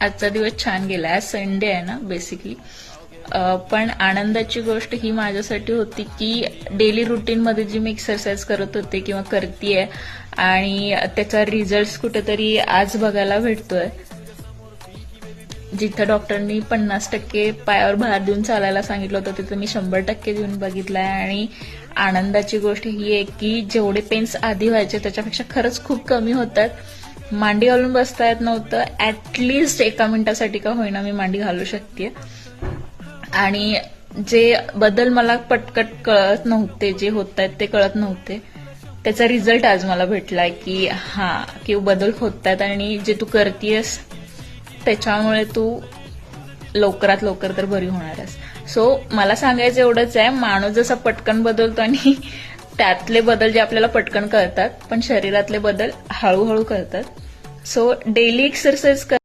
आजचा दिवस छान गेला. आज संडे आहे ना बेसिकली. पण आनंदाची गोष्ट ही माझ्यासाठी होती की डेली रुटीनमध्ये जी मी एक्सरसाइज करत होते किंवा करतेय आणि त्याचा रिझल्ट कुठेतरी आज बघायला भेटतोय. जिथं डॉक्टरनी 50% पायावर भार देऊन चालायला सांगितलं होतं तिथं मी 100% देऊन बघितलंय. आणि आनंदाची गोष्ट ही आहे की जेवढे पेन्स आधी व्हायचे त्याच्यापेक्षा खरंच खूप कमी होतात. मांडी घालून बसता येत नव्हतं. ऍटलिस्ट 1 मिनिटासाठी का होईना मी मांडी घालू शकते. आणि जे बदल मला पटकट कळत नव्हते, जे होत आहेत ते कळत नव्हते, त्याचा रिझल्ट आज मला भेटलाय की की बदल होत आहेत आणि जे तू करतेयस त्याच्यामुळे तू लवकरात लवकर तर बरी होणार आहेस. सो मला सांगायचं एवढंच आहे, माणूस जसा पटकन बदलतो आणि त्यातले बदल जे आपल्याला पटकन कळतात पण शरीरातले बदल हळूहळू कळतात. So daily exercise